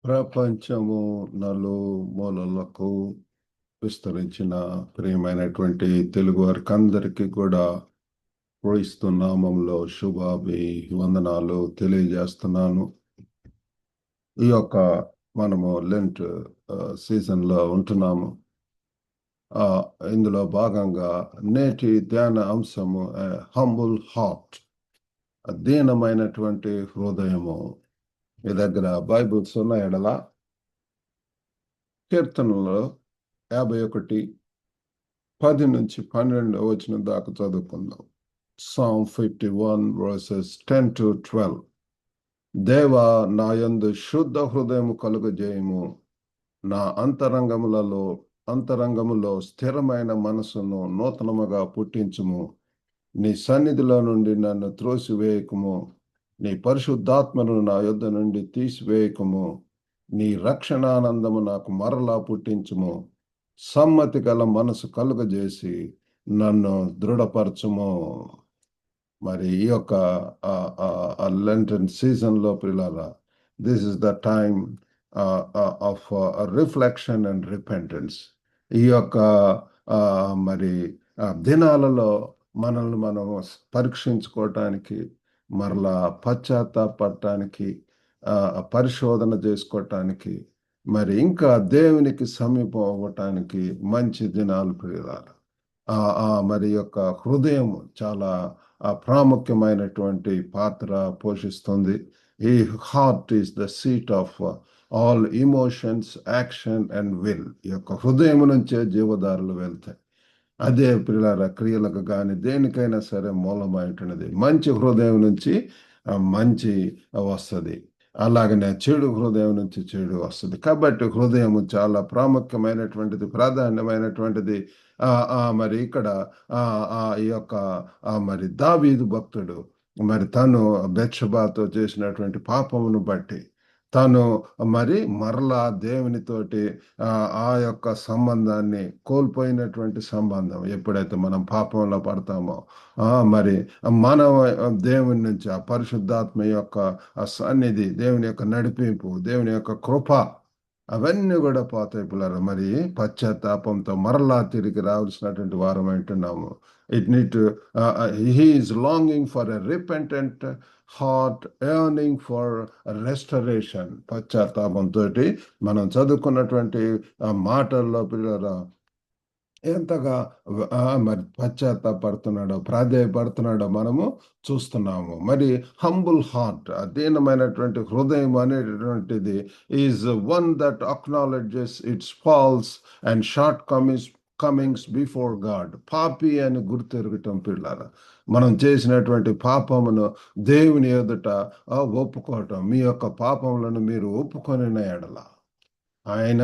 ప్రపంచము నలుమూలలకు విస్తరించిన ప్రియమైనటువంటి తెలుగు వారికి అందరికీ కూడా క్రీస్తు నామంలో వందనాలు తెలియజేస్తున్నాను. ఈ యొక్క మనము లెంట్ సీజన్లో ఉంటున్నాము. ఇందులో భాగంగా నేటి ధ్యాన అంశము హంబుల్ హార్ట్, దీనమైనటువంటి హృదయము. మీ దగ్గర బైబిల్స్ ఉన్న ఎడల కీర్తనలో 51:10 నుంచి 12 వచనం దాకా చదువుకుందాం. Psalm 51 verses 10 to 12. దేవా, నా యందు శుద్ధ హృదయము కలుగజేయము, నా అంతరంగములో స్థిరమైన మనసును నూతనముగా పుట్టించుము. నీ సన్నిధిలో నుండి నన్ను త్రోసివేయకుము, నీ పరిశుద్ధాత్మను నా యొద్ద నుండి తీసివేయకుము. నీ రక్షణానందము నాకు మరలా పుట్టించుము. సమ్మతి గల మనసు కలుగజేసి నన్ను దృఢపరచుము. మరి ఈ యొక్క లెంటన్ సీజన్లో పిల్లల, this is the time of reflection and repentance. ఈ యొక్క మరి దినాలలో మనల్ని మనం పరీక్షించుకోవటానికి, మరలా పశ్చాత్తాపడటానికి, పరిశోధన చేసుకోవటానికి, మరి ఇంకా దేవునికి సమీపం అవ్వటానికి మంచి దినాలు ప్రియులారా. మరి యొక్క హృదయం చాలా ప్రాముఖ్యమైనటువంటి పాత్ర పోషిస్తుంది. ఈ heart is the seat of all emotions, action and will. ఈ యొక్క హృదయం నుంచే జీవదారులు వెళ్తాయి. అదే పిల్లల క్రియలకు కానీ దేనికైనా సరే మూలమైనటువంటిది. మంచి హృదయం నుంచి మంచి వస్తుంది, అలాగనే చెడు హృదయం నుంచి చెడు వస్తుంది. కాబట్టి హృదయం చాలా ప్రాముఖ్యమైనటువంటిది, ప్రాధాన్యమైనటువంటిది. మరి ఇక్కడ ఈ యొక్క మరి దావీదు భక్తుడు మరి తను బెత్షెబాతో చేసినటువంటి పాపమును బట్టి తను మరి మరలా దేవునితోటి ఆ యొక్క సంబంధాన్ని కోల్పోయినటువంటి సంబంధం. ఎప్పుడైతే మనం పాపంలో పడతామో మరి మనం దేవుని నుంచి ఆ పరిశుద్ధాత్మ యొక్క సన్నిధి, దేవుని యొక్క నడిపింపు, దేవుని యొక్క కృప, అవన్నీ కూడా పోతాయి పిల్లలు. మరి పశ్చాత్తాపంతో మరలా తిరిగి రావాల్సినటువంటి వారం అంటున్నాము. He is longing for a repentant heart, yearning for restoration. పశ్చాత్తాపంతో మనం చదువుకున్నటువంటి మాటల్లో పిల్లలు ఎంతగా మరి పశ్చాత్తాపడుతున్నాడో, ప్రాధేయపడుతున్నాడో మనము చూస్తున్నాము. మరి హంబుల్ హార్ట్, దీనమైనటువంటి హృదయం అనేటటువంటిది is one that acknowledges its falls and shortcomings before God. పాపి అని గుర్తెరగటం పిల్లల, మనం చేసినటువంటి పాపమును దేవుని ఎదుట ఒప్పుకోవటం. మీ యొక్క పాపములను మీరు ఒప్పుకొని ఎడల ఆయన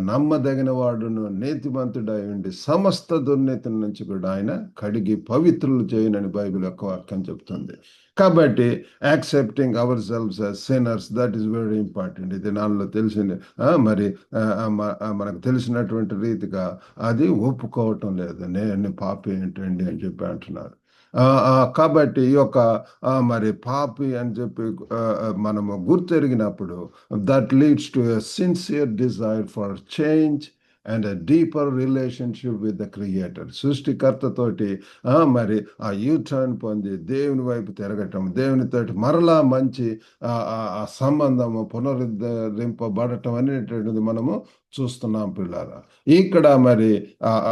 నమ్మదగిన వాడును, నీతిమంతుడై ఉండి సమస్త దుర్నీతి నుంచి కూడా ఆయన కడిగి పవిత్రులు చేయనని బైబిల్ యొక్క వాక్యం చెప్తుంది. కాబట్టి accepting hour selves as sinners, that is very important. ఇది నాలో తెలిసింది. మరి మనకు తెలిసినటువంటి రీతిగా అది ఒప్పుకోవటం లేదు. నేను పాపి ఏంటండి అని చెప్పి అంటున్నారు. కాబట్టి ఈ యొక్క మరి పాపి అని చెప్పి మనము గుర్తెరిగినప్పుడు that leads to a sincere desire for change and a deeper relationship with the creator. సృష్టికర్తతోటి మరి ఆ యూటర్న్ పొంది దేవుని వైపు తిరగటం, దేవునితోటి మరలా మంచి ఆ సంబంధము పునరుద్ధరింపబడటం అనేటువంటిది మనము చూస్తున్నాం పిల్లారా. ఇక్కడ మరి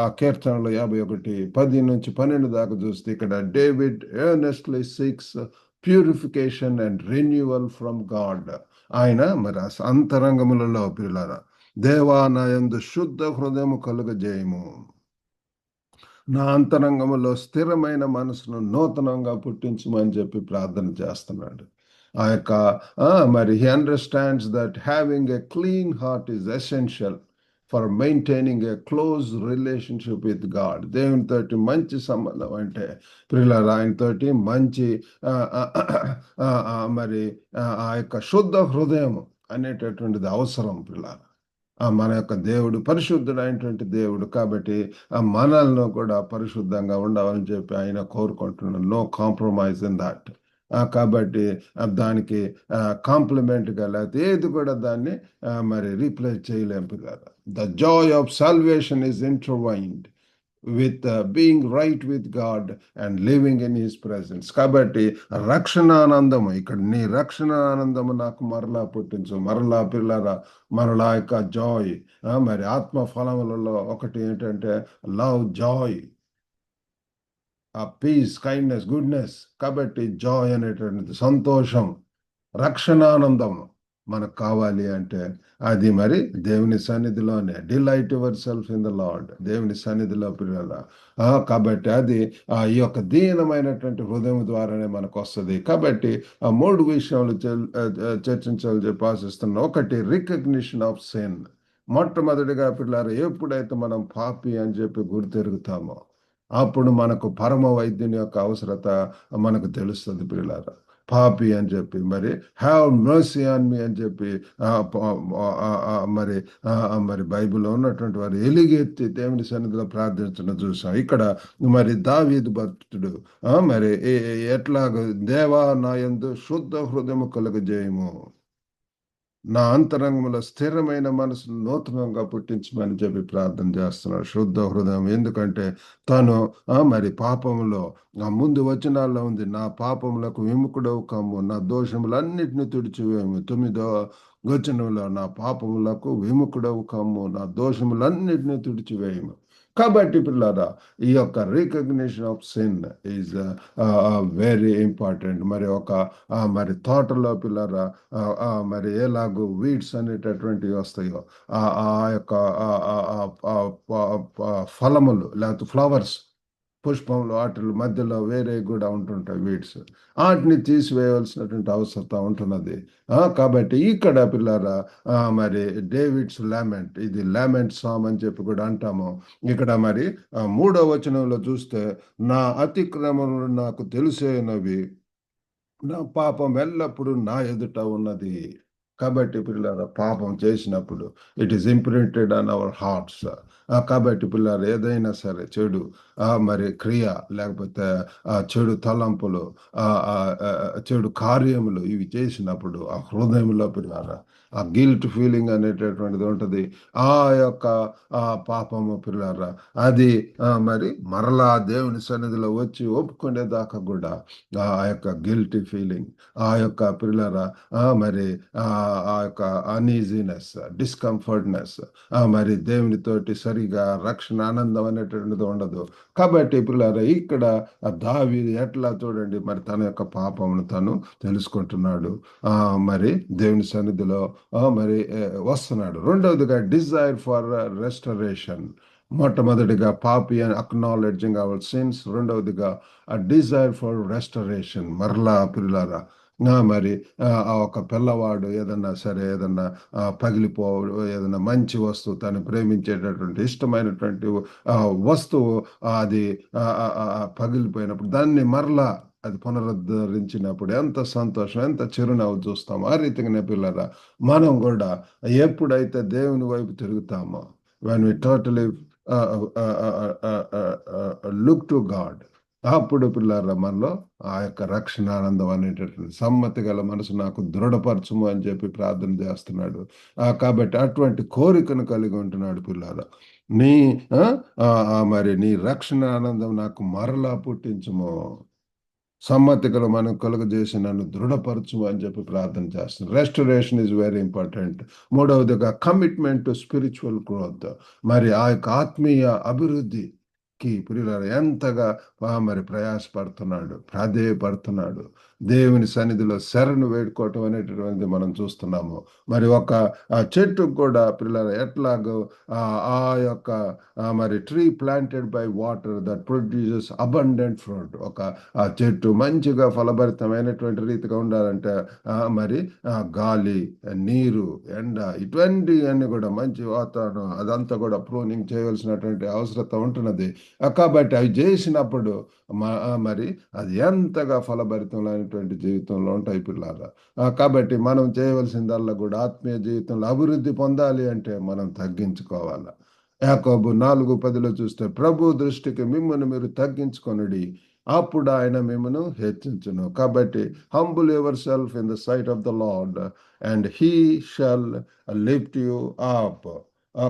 ఆ కీర్తనలో 51:10 నుంచి 12 దాకా చూస్తే ఇక్కడ David earnestly seeks purification and renewal from God. ఆయన మరి అంతరంగములలో పిల్లారా, దేవా, నా యందు శుద్ధ హృదయము కలుగజేయము, నా అంతరంగములో స్థిరమైన మనసును నూతనంగా పుట్టించమని చెప్పి ప్రార్థన చేస్తున్నాడు. ఆ యొక్క మరి he understands that having a clean heart is essential for maintaining a close relationship with God. దేవునితోటి మంచి సంబంధం అంటే ప్రియులారా, ఆయనతోటి మంచి మరి ఆ యొక్క శుద్ధ హృదయం అనేటటువంటిది అవసరం ప్రియులారా. మన యొక్క దేవుడు పరిశుద్ధుడైనటువంటి దేవుడు. కాబట్టి మనల్ని కూడా పరిశుద్ధంగా ఉండాలని చెప్పి ఆయన కోరుకుంటున్నాడు. No compromise in that. కాబట్టి దానికి కాంప్లిమెంట్గా లేకపోతే ఏది కూడా దాన్ని మరి రీప్లేస్ చేయలేం పిల్లలు. The joy of salvation is intertwined with being right with God and living in his presence. కాబట్టి రక్షణ ఆనందము, ఇక్కడ నీ రక్షణ ఆనందము నాకు మరలా పుట్టించు, మరలా పిల్లరా, మరలా యొక్క జాయ్. మరి ఆత్మ ఫలములలో ఒకటి ఏంటంటే లవ్, జాయ్, ఆ పీస్, కైండ్నెస్, గుడ్నెస్. కాబట్టి జాయ్ అనేటువంటిది సంతోషం, రక్షణానందం మనకు కావాలి అంటే అది మరి దేవుని సన్నిధిలోనే. Delight yourself in the Lord, దేవుని సన్నిధిలో పిల్లల. కాబట్టి అది ఈ యొక్క దీనమైనటువంటి హృదయం ద్వారానే మనకు వస్తుంది. కాబట్టి ఆ మూడు విషయాలు చర్చించాలని చెప్పి ఆశిస్తున్నాం. ఒకటి, రికగ్నిషన్ ఆఫ్ సిన్. మొట్టమొదటిగా పిల్లలు, ఎప్పుడైతే మనం పాపి అని చెప్పి గుర్తెరుగుతామో అప్పుడు మనకు పరమ వైద్యుని యొక్క అవసరత మనకు తెలుస్తుంది పిల్లలారా. పాపి అని చెప్పి మరి హ్యావ్ మర్సీ ఆన్ మీ అని చెప్పి మరి మరి బైబిల్లో ఉన్నటువంటి వారు ఎలుగెత్తి దేవుని సన్నిధిలో ప్రార్థించడం చూసాం. ఇక్కడ మరి దావీదు భక్తుడు మరి ఎట్లాగ, దేవా నా యందు శుద్ధ హృదయము కలుగజేయము, నా అంతరంగంలో స్థిరమైన మనసును నూతనంగా పుట్టించమని చెప్పి ప్రార్థన చేస్తున్నాడు. శుద్ధ హృదయం. ఎందుకంటే తను మరి పాపంలో ముందు వచనాల్లో ఉంది, నా పాపములకు విముఖుడవు కమ్ము, నా దోషములన్నిటిని తుడిచివేము. 9వ వచనంలో, నా పాపములకు విముఖుడవు కమ్ము, నా దోషములన్నిటిని తుడిచివేయము. కాబట్టి పిల్లారా, ఈ యొక్క recognition of sin is very important. మరి ఒక మరి తోటలో పిల్లరా మరి ఎలాగో వీడ్స్ అనేటటువంటివి వస్తాయో ఆ యొక్క ఫలములు లేకపోతే ఫ్లవర్స్, పుష్పంలో వాటి మధ్యలో వేరే కూడా ఉంటుంటాయి వీడ్స్, వాటిని తీసివేయవలసినటువంటి అవసరం ఉంటున్నది. కాబట్టి ఇక్కడ పిల్లరా మరి డేవిడ్స్ లామెంట్, ఇది లామెంట్ సామ్ అని చెప్పి కూడా అంటాము. ఇక్కడ మరి 3వ వచనంలో చూస్తే, నా అతిక్రమములు నాకు తెలిసేనవి, నా పాపం ఎల్లప్పుడూ నా ఎదుట ఉన్నది. కాబట్టి పిల్లల, పాపం చేసినప్పుడు it is imprinted on our hearts. కాబట్టి పిల్లలు, ఏదైనా సరే చెడు మరి క్రియ లేకపోతే చెడు తలంపులు, చెడు కార్యములు ఇవి చేసినప్పుడు ఆ హృదయంలో పిల్లల ఆ గిల్ట్ ఫీలింగ్ అనేటటువంటిది ఉంటుంది. ఆ యొక్క పాపము పిల్లరా అది మరి మరలా దేవుని సన్నిధిలో వచ్చి ఒప్పుకునేదాకా కూడా ఆ యొక్క గిల్టీ ఫీలింగ్, ఆ యొక్క పిల్లరా మరి ఆ యొక్క అన్ఈజీనెస్, డిస్కంఫర్ట్నెస్, మరి దేవునితోటి సరిగా రక్షణ ఆనందం అనేటువంటిది ఉండదు. కాబట్టి పిల్లరా ఇక్కడ దావీదు ఎట్లా చూడండి, మరి తన యొక్క పాపమును తను తెలుసుకుంటున్నాడు, మరి దేవుని సన్నిధిలో మరి వస్తున్నాడు. రెండవదిగా, డిజైర్ ఫర్ రెస్టరేషన్. మొట్టమొదటిగా పాపి అని అక్నాలెడ్జింగ్ అవర్ సిన్స్. రెండవదిగా ఆ డిజైర్ ఫర్ రెస్టరేషన్, మరలా పిల్లరా మరి ఒక పిల్లవాడు ఏదన్నా సరే, ఏదన్నా పగిలిపో, ఏదన్నా మంచి వస్తువు, తను ప్రేమించేటటువంటి ఇష్టమైనటువంటి వస్తువు అది పగిలిపోయినప్పుడు దాన్ని మరలా అది పునరుద్ధరించినప్పుడు ఎంత సంతోషం, ఎంత చిరునవ్వు చూస్తాం. ఆ రీతిగానే పిల్లరా మనం కూడా ఎప్పుడైతే దేవుని వైపు తిరుగుతామో, when we totally look to God, అప్పుడు పిల్లల మనలో ఆ యొక్క రక్షణ ఆనందం అనేటటువంటి సమ్మతి గల మనసు నాకు దృఢపరచుము అని చెప్పి ప్రార్థన చేస్తున్నాడు. కాబట్టి అటువంటి కోరికను కలిగి ఉంటున్నాడు పిల్లల. నీ మరి నీ రక్షణ ఆనందం నాకు మరలా పుట్టించుము, సమ్మతి గల మనం కలుగజేసి నన్ను దృఢపరచు అని చెప్పి ప్రార్థన చేస్తున్నాను. Restoration is very important. మూడవదిగా, కమిట్మెంట్ టు స్పిరిచువల్ గ్రోత్. మరి ఆ యొక్క ఆత్మీయ అభివృద్ధికి ప్రియులారా ఎంతగా మరి ప్రయాసపడుతున్నాడు, ప్రాధేయపడుతున్నాడు. దేవుని సన్నిధిలో శరణు వేడుకోవటం అనేటటువంటిది మనం చూస్తున్నాము. మరి ఒక చెట్టు కూడా పిల్లలు ఎట్లాగో ఆ యొక్క మరి tree planted by water that produces abundant fruit. ఒక ఆ చెట్టు మంచిగా ఫలభరితమైనటువంటి రీతిగా ఉండాలంటే మరి గాలి, నీరు, ఎండ, ఇటువంటివన్నీ కూడా మంచి వాతావరణం అదంతా కూడా ప్రూనింగ్ చేయవలసినటువంటి అవసరం ఉంటున్నది. కాబట్టి అవి చేసినప్పుడు మరి అది ఎంతగా ఫలభరితమైనటువంటి జీవితంలో ఉంటాయి పిల్లలు. కాబట్టి మనం చేయవలసిందల్లా కూడా ఆత్మీయ జీవితంలో అభివృద్ధి పొందాలి అంటే మనం తగ్గించుకోవాలి. యాకోబు 4:10 చూస్తే, ప్రభు దృష్టికి మిమ్మల్ని మీరు తగ్గించుకొనుడి, అప్పుడు ఆయన మిమ్మను హెచ్చించును. కాబట్టి humble yourself in the sight of the Lord and he shall lift you up.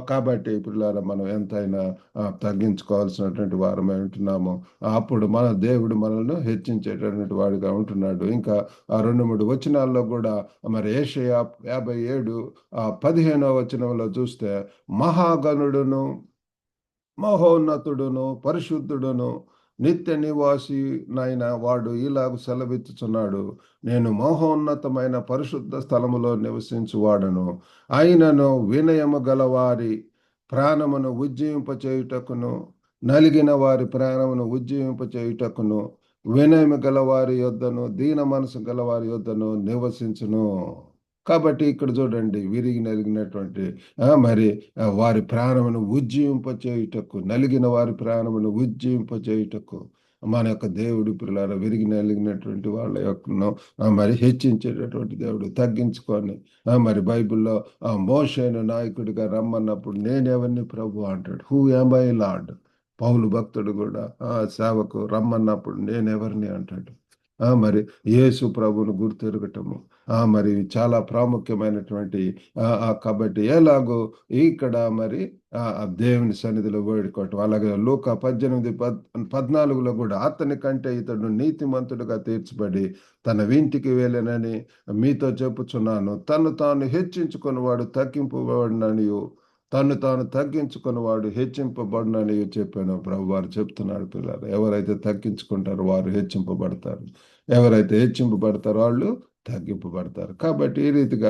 కాబట్టి పిల్లారా, మనం ఎంతైనా తగ్గించుకోవాల్సినటువంటి వారమై ఉంటున్నాము. అప్పుడు మన దేవుడు మనల్ని హెచ్చించేటటువంటి వాడిగా ఉంటున్నాడు. ఇంకా ఆ 2-3 వచనాల్లో కూడా మరి యెషయా 57:15 వచనంలో చూస్తే, మహాగణుడును మహోన్నతుడును పరిశుద్ధుడును నిత్య నివాసి నైన వాడు ఇలాగ సెలవిచ్చుచున్నాడు, నేను మహోన్నతమైన పరిశుద్ధ స్థలములో నివసించువాడను, అయినను వినయము గలవారి ప్రాణమును ఉజ్జీవింపచేయుటకును, నలిగిన వారి ప్రాణమును ఉజ్జీవింపచేయుటకును, వినయము గలవారి యొద్దను దీన మనసు గలవారి యొద్దను నివసించును. కాబట్టి ఇక్కడ చూడండి, విరిగి నలిగినటువంటి మరి వారి ప్రాణమును ఉజ్జీవింపచేయుటకు, నలిగిన వారి ప్రాణమును ఉజ్జీవింపచేయుటకు మన యొక్క దేవుడు పిల్లల విరిగి నలిగినటువంటి వాళ్ళ యొక్కను మరి హెచ్చించేటటువంటి దేవుడు. తగ్గించుకొని మరి బైబిల్లో మోషేను నాయకుడిగా రమ్మన్నప్పుడు, నేనెవరిని ప్రభు అంటాడు, హూ యామ్ ఐ లార్డ్. పౌలు భక్తుడు కూడా సేవకు రమ్మన్నప్పుడు నేనెవరిని అంటాడు. మరి యేసు ప్రభువును గుర్తెరగటము మరి చాలా ప్రాముఖ్యమైనటువంటి కాబట్టి ఎలాగో ఇక్కడ మరి దేవుని సన్నిధిలో వేడుకోవటం. అలాగే లూకా 18:14లో కూడా, అతని కంటే ఇతడు నీతిమంతుడుగా తీర్చబడి తన ఇంటికి వెళ్ళనని మీతో చెప్పుచున్నాను, తను తాను హెచ్చించుకున్నవాడు తగ్గింపబడిననియు, తను తాను తగ్గించుకున్నవాడు హెచ్చింపబడినని చెప్పాను ప్రభు వారు చెప్తున్నాడు. పిల్లలు ఎవరైతే తగ్గించుకుంటారో వారు హెచ్చింపబడతారు, ఎవరైతే హెచ్చింపబడతారో వాళ్ళు తగ్గింపబడతారు. కాబట్టి ఈ రీతిగా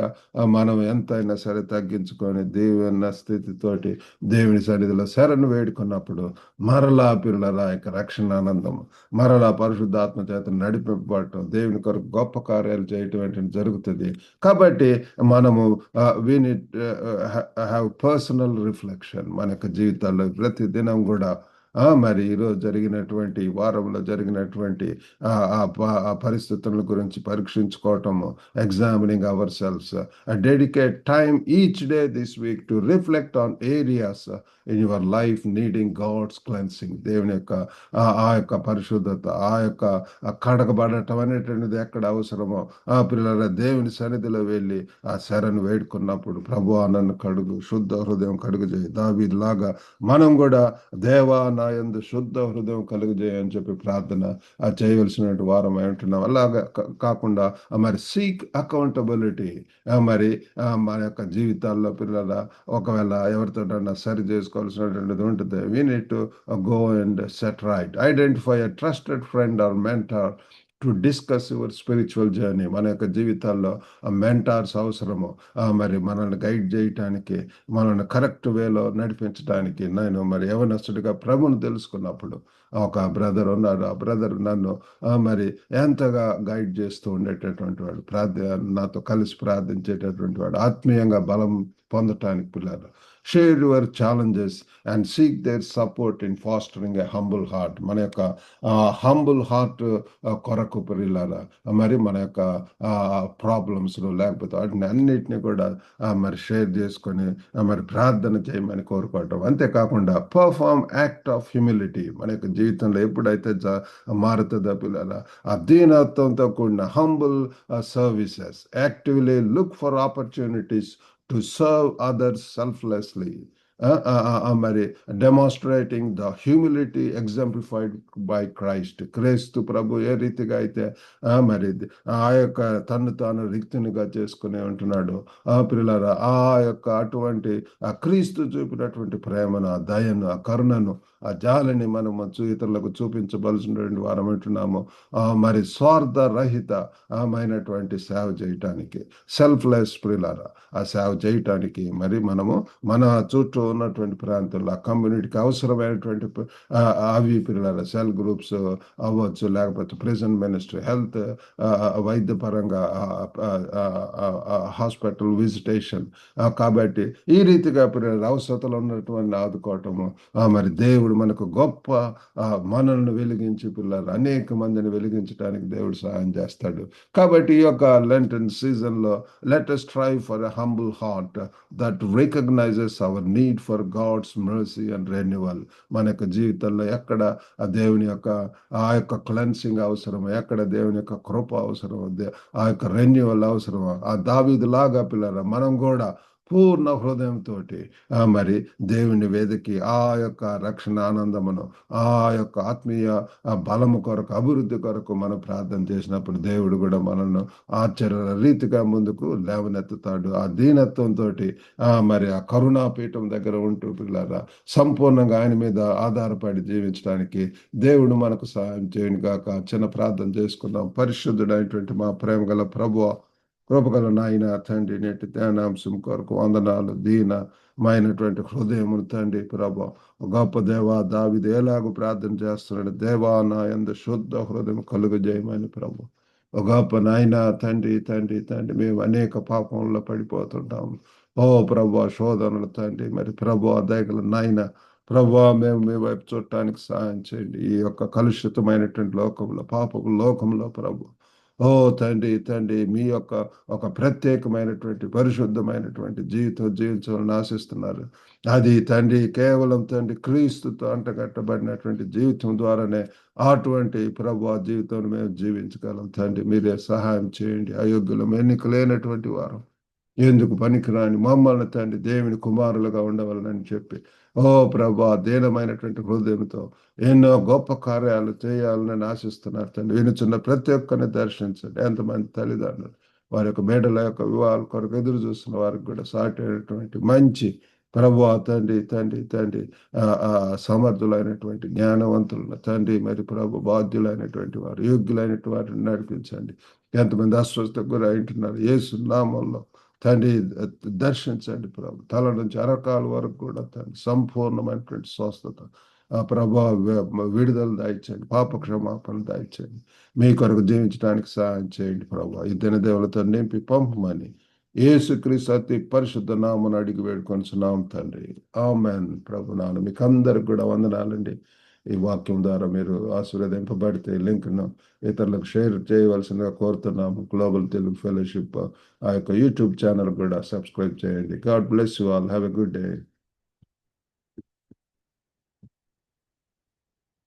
మనం ఎంతైనా సరే తగ్గించుకొని దేవుని స్థితితోటి దేవుని సన్నిధిలో శరణు వేడుకున్నప్పుడు మరలా పిల్లల యొక్క రక్షణ ఆనందం, మరలా పరిశుద్ధాత్మ చేత నడిపింపబడటం, దేవుని కొరకు గొప్ప కార్యాలు చేయటం జరుగుతుంది. కాబట్టి మనము we need have personal reflection. మన యొక్క జీవితాల్లో ప్రతి దినం కూడా మరి ఈరోజు జరిగినటువంటి వారంలో జరిగినటువంటి ఆ పరిస్థితుల గురించి పరీక్షించుకోవటము, examining our selves, dedicate time each day this week to reflect on areas in your life needing God's cleansing. దేవుని యొక్క ఆ యొక్క పరిశుద్ధత, ఆ యొక్క కడగబడటం అనేటువంటిది ఎక్కడ అవసరమో పిల్లల దేవుని సన్నిధిలో వెళ్ళి ఆ శరణు వేడుకున్నప్పుడు, ప్రభువా నన్ను కడుగు, శుద్ధ హృదయం కడుగు చేయి, దావీదులాగా మనం కూడా దేవా నా యందు శుద్ధ హృదయం కలుగజేయ అని చెప్పి ప్రార్థన చేయవలసినటువంటి వారం ఉంటున్నాం. అలాగా కాకుండా మరి సీక్ అకౌంటబిలిటీ. మరి మన యొక్క జీవితాల్లో పిల్లల ఒకవేళ ఎవరితోటన్నా సరి చేసుకోవాల్సినటువంటిది ఉంటుంది. We need to go and set right, identify a trusted friend or mentor to discuss your spiritual journey. మన యొక్క జీవితాల్లో మెంటార్స్ అవసరము. మరి మనల్ని గైడ్ చేయటానికి, మనల్ని కరెక్ట్ వేలో నడిపించడానికి. నేను మరి యవనస్తుడిగా ప్రభుని తెలుసుకున్నప్పుడు ఒక బ్రదర్ ఉన్నారు. ఆ బ్రదర్ నన్ను మరి ఎంతగా గైడ్ చేస్తూ ఉండేటటువంటి వాడు, నాతో కలిసి ప్రార్థించేటటువంటి వాడు, ఆత్మీయంగా బలం పొందటానికి. పిల్లలు share your challenges and seek their support in fostering a humble heart. మన యొక్క హంబుల్ హార్ట్ కొరకు పిల్లల మరి మన యొక్క ప్రాబ్లమ్స్ లేకపోతే వాటిని అన్నిటిని కూడా మరి షేర్ చేసుకొని మరి ప్రార్థన చేయమని కోరుకోవటం. అంతేకాకుండా పర్ఫార్మ్ యాక్ట్ ఆఫ్ హ్యూమిలిటీ. మన యొక్క జీవితంలో ఎప్పుడైతే మారుతుందో పిల్లల ఆ దీనత్వంతో కూడిన humble services, actively look for opportunities to serve others selflessly. మరి demonstrating the humility exemplified by Christ. క్రీస్తు ప్రభు ఏ రీతిగా అయితే మరి ఆ యొక్క తను తాను రిక్తునిగా చేసుకుని ఉంటున్నాడు పిల్లల ఆ యొక్క అటువంటి ఆ క్రీస్తు చూపినటువంటి ప్రేమను, ఆ దయను, ఆ కరుణను, ఆ జాలిని మనము ఇతరులకు చూపించవలసినటువంటి వారం ఉంటున్నాము. మరి స్వార్థ రహిత మైనటువంటి సేవ చేయటానికి, సెల్ఫ్లెస్ పిల్లల ఆ సేవ చేయటానికి మరి మనము మన చుట్టూ ఉన్నటువంటి ప్రాంతాల్లో ఆ కమ్యూనిటీకి అవసరమైనటువంటి అవి పిల్లల సెల్ గ్రూప్స్ అవ్వచ్చు, లేకపోతే ప్రెజెంట్ మినిస్ట్రీ, హెల్త్, వైద్యపరంగా హాస్పిటల్ విజిటేషన్. కాబట్టి ఈ రీతిగా పిల్లల అవసరతలు ఉన్నటువంటి ఆదుకోవటము మరి దేవుడు దేవుడు మనకు గొప్ప మనల్ని వెలిగించి పిల్లలు అనేక మందిని వెలిగించడానికి దేవుడు సహాయం చేస్తాడు. కాబట్టి ఈ యొక్క లెంటన్ సీజన్లో let us strive for a humble heart that recognizes our need for God's mercy and renewal. మన యొక్క జీవితంలో ఎక్కడ ఆ దేవుని యొక్క ఆ యొక్క క్లెన్సింగ్ అవసరం, ఎక్కడ దేవుని యొక్క కృప అవసరం, ఆ యొక్క రెన్యువల్ అవసరం. ఆ దావీదు లాగా పిల్లల మనం కూడా పూర్ణ హృదయంతో మరి దేవుని వేదికి ఆ యొక్క రక్షణ ఆనందమును, ఆ యొక్క ఆత్మీయ బలము కొరకు, అభివృద్ధి కొరకు మనం ప్రార్థన చేసినప్పుడు దేవుడు కూడా మనల్ని ఆశ్చర్య రీతిగా ముందుకు లేవనెత్తుతాడు. ఆ దీనత్వంతో మరి ఆ కరుణాపీఠం దగ్గర ఉంటూ పిల్లరా సంపూర్ణంగా ఆయన మీద ఆధారపడి జీవించడానికి దేవుడు మనకు సహాయం చేయను గాక. చిన్న ప్రార్థన చేసుకుందాం. పరిశుద్ధుడైనటువంటి మా ప్రేమ గల ప్రభువా, కృపగల నాయన తండ్రి, నేటి ధ్యానాంశం కొరకు వందనాలు. దీనమైనటువంటి హృదయమును తండ్రి ప్రభా, గొప్ప దేవా, దావీదు ఎలాగూ ప్రార్థన చేస్తున్నాడు, దేవా నా యందు శుద్ధ హృదయం కలుగజేయమని ప్రభు. ఒక గొప్ప నాయన తండ్రి తండ్రి తండ్రి మేము అనేక పాపంలో పడిపోతుంటాము. ఓ ప్రభా, శోధనలు తండ్రి, మరి ప్రభా దయగల నాయన ప్రభా, మేము మీ వైపు చూడటానికి సహాయం చేయండి. ఈ యొక్క కలుషితమైనటువంటి లోకంలో, పాపపు లోకంలో ప్రభు, ఓ తండ్రి తండ్రి, మీ యొక్క ఒక ప్రత్యేకమైనటువంటి పరిశుద్ధమైనటువంటి జీవితం జీవించాలని ఆశిస్తున్నారు. అది తండ్రి కేవలం తండ్రి క్రీస్తుతో అంటగట్టబడినటువంటి జీవితం ద్వారానే అటువంటి ప్రభు జీవితం మేము జీవించగలం. తండ్రి మీరే సహాయం చేయండి. అయోగ్యులం, ఎన్నిక లేనటువంటి వారు, ఎందుకు పనికిరాని మమ్మల్ని తండ్రి దేవుని కుమారులుగా ఉండవాలని చెప్పి ఓ ప్రభా దీనమైనటువంటి హృదయంతో ఎన్నో గొప్ప కార్యాలు చేయాలని ఆశిస్తున్నారు తండ్రి. వినుచున్న ప్రతి ఒక్కరిని దర్శించండి. ఎంతమంది తల్లిదండ్రులు వారి యొక్క బిడ్డల యొక్క వివాహాల కొరకు ఎదురు చూస్తున్న వారికి కూడా సాటి అయినటువంటి మంచి ప్రభువా తండ్రి తండ్రి తండ్రి సమర్థులైనటువంటి జ్ఞానవంతులను తండ్రి, మరి ప్రభు బాధ్యులైనటువంటి వారు, యోగ్యులైనటువంటి వారిని నడిపించండి. ఎంతమంది అస్వస్థకు గురైంటున్నారు, యేసు నామంలో తండ్రి దర్శించండి ప్రభు. తల నుంచి అరకాల వరకు కూడా తండ్రి సంపూర్ణమైనటువంటి స్వస్థత ప్రభా విడుదల దాయిచ్చండి, పాప క్షమాపణ దాయిచ్చండి. మీ కొరకు జీవించడానికి సహాయం చేయండి ప్రభా. ఇద్దరి దేవులతో నింపి పంపమని యేసుక్రీస్తు అతి పరిశుద్ధ నామమున అడిగి వేడుకొనుచున్నాం తండ్రి. ఆమెన్. ప్రభు నాన్న మీకు అందరికి కూడా వందనాలండి. ఈ వాక్యం ద్వారా మీరు ఆశీర్వదింపబడితే లింక్ను ఇతరులకు షేర్ చేయవలసిందిగా కోరుతున్నాము. గ్లోబల్ తెలుగు ఫెలోషిప్ ఆ యొక్క యూట్యూబ్ ఛానల్ కూడా సబ్స్క్రైబ్ చేయండి. God bless you all. Have a good day.